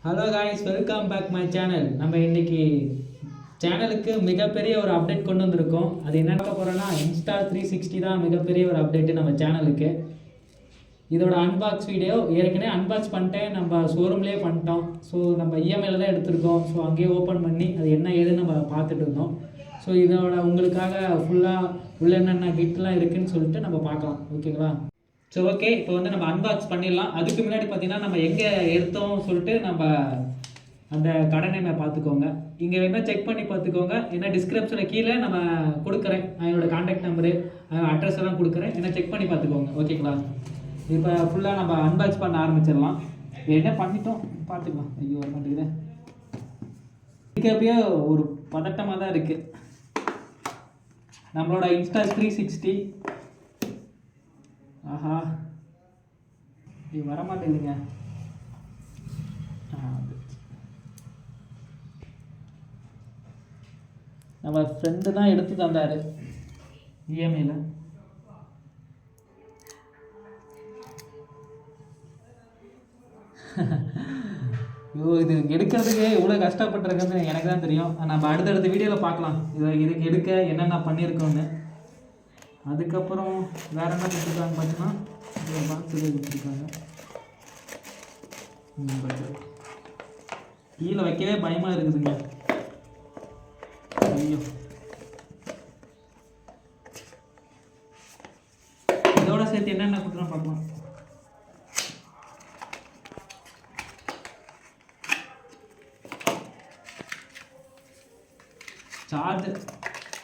Hello guys, welcome back my channel. நம்ம இன்னைக்கு சேனலுக்கு மிகப்பெரிய ஒரு அப்டேட் கொண்டு வந்திருக்கோம். அது என்ன பார்க்க போகிறோன்னா, இன்ஸ்டால் 360 தான் மிகப்பெரிய ஒரு அப்டேட்டு நம்ம சேனலுக்கு. இதோட அன்பாக்ஸ் வீடியோ ஏற்கனவே அன்பாக்ஸ் பண்ணிட்டேன், நம்ம ஷோரூம்லேயே பண்ணிட்டோம். ஸோ நம்ம இஎம்ஐயில் தான் எடுத்திருக்கோம். ஸோ அங்கேயே ஓப்பன் பண்ணி அது என்ன ஏதுன்னு நம்ம பார்த்துட்டு இருந்தோம். ஸோ இதோட உங்களுக்காக ஃபுல்லாக உள்ள என்னென்ன கிஃப்ட்லாம் இருக்குதுன்னு சொல்லிட்டு நம்ம பார்க்கலாம். ஓகேங்களா? ஸோ ஓகே, இப்போ வந்து நம்ம அன்பாக்ஸ் பண்ணிடலாம். அதுக்கு முன்னாடி பார்த்தீங்கன்னா நம்ம எங்கே எடுத்தோம் சொல்லிட்டு நம்ம அந்த கடை நேமை பார்த்துக்கோங்க. இங்கே வேணால் செக் பண்ணி பார்த்துக்கோங்க. ஏன்னா டிஸ்கிரிப்ஷனில் கீழே நம்ம கொடுக்குறேன், என்னோடய கான்டாக்ட் நம்பரு, அட்ரஸ் எல்லாம் கொடுக்குறேன். ஏன்னா செக் பண்ணி பார்த்துக்கோங்க. ஓகேங்களா? இப்போ ஃபுல்லாக நம்ம அன்பாக்ஸ் பண்ண ஆரம்பிச்சிடலாம். என்ன பண்ணிட்டோம் பார்த்துக்கலாம். ஐயோ வர மாட்டேங்குது. இதுக்கப்பயே ஒரு பதட்டமாக தான் இருக்குது. நம்மளோட இன்ஸ்டால் 360. ஆஹா, இது வர மாட்டேங்குதுங்க. நம்ம ஃப்ரெண்டு தான் எடுத்து தந்தார் இஎம்ஐயில். ஐயோ, இது எடுக்கிறதுக்கு எவ்வளோ கஷ்டப்பட்டுருக்குன்னு எனக்கு தான் தெரியும். நம்ம அடுத்தடுத்த வீடியோவில் பார்க்கலாம் இதுக்கு எடுக்க என்னென்ன பண்ணியிருக்கோன்னு. அதுக்கப்புறம் வேறு என்ன கொடுத்துருக்காங்க பார்த்தீங்கன்னா, பாக்ஸ் கொடுத்துருக்காங்க. கீழே வைக்கவே பயமாக இருக்குதுங்க. ஐயோ, இதோட சேர்த்து என்னென்ன கொடுத்துருவோம் பார்க்கலாம்.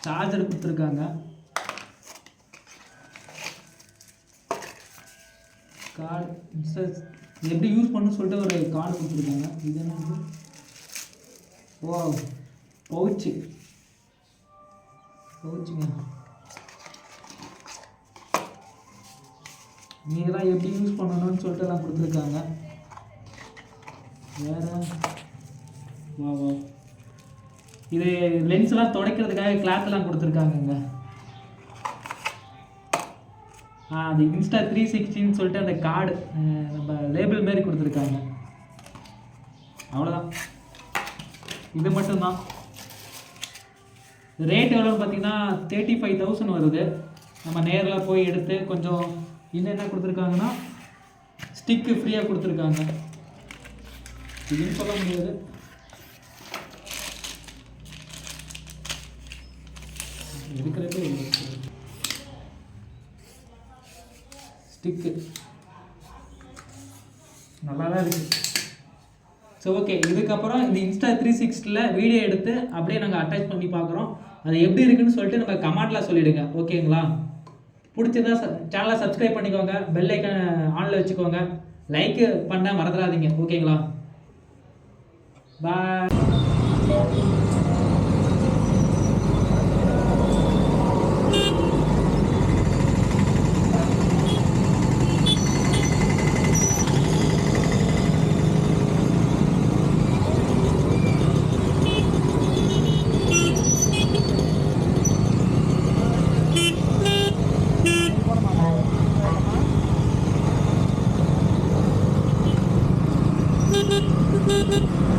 சார்ஜர் கொடுத்துருக்காங்க. கார்டு எப்படி யூஸ் பண்ணணும்னு சொல்லிட்டு ஒரு கார்டு கொடுத்துருக்காங்க. இது என்ன? ஓ, பவுச்சுங்க. நீங்களாம் எப்படி யூஸ் பண்ணணும்னு சொல்லிட்டு எல்லாம் கொடுத்துருக்காங்க. வேறு வா இது லென்ஸ்லாம் துடைக்கிறதுக்காக கிளாத்லாம் கொடுத்துருக்காங்கங்க. அது இன்ஸ்டா 360ன்னு சொல்லிட்டு அந்த கார்டு நம்ம லேபிள் மாரி கொடுத்துருக்காங்க. அவ்வளோதான், இது மட்டும்தான். ரேட் எவ்வளோன்னு பார்த்தீங்கன்னா 35,000 வருது. நம்ம நேரில் போய் எடுத்து கொஞ்சம் இன்னும் என்ன கொடுத்துருக்காங்கன்னா ஸ்டிக்கு ஃப்ரீயாக கொடுத்துருக்காங்க. இதுன்னு சொல்ல முடியாது. எடுக்கிறப்பே ஸ்டிக்கு நல்லா தான் இருக்குது. ஸோ ஓகே, இதுக்கப்புறம் இந்த இன்ஸ்டா 360ல் வீடியோ எடுத்து அப்படியே நாங்கள் அட்டாச் பண்ணி பார்க்குறோம். அது எப்படி இருக்குன்னு சொல்லிட்டு நம்ம கமெண்ட்டில் சொல்லிவிடுங்க. ஓகேங்களா? பிடிச்சதா சேனலை சப்ஸ்கிரைப் பண்ணிக்கோங்க, பெல் ஐக்கன் ஆனில் வச்சுக்கோங்க, லைக் பண்ண மறந்துடாதீங்க. ஓகேங்களா? பாய். Thank you.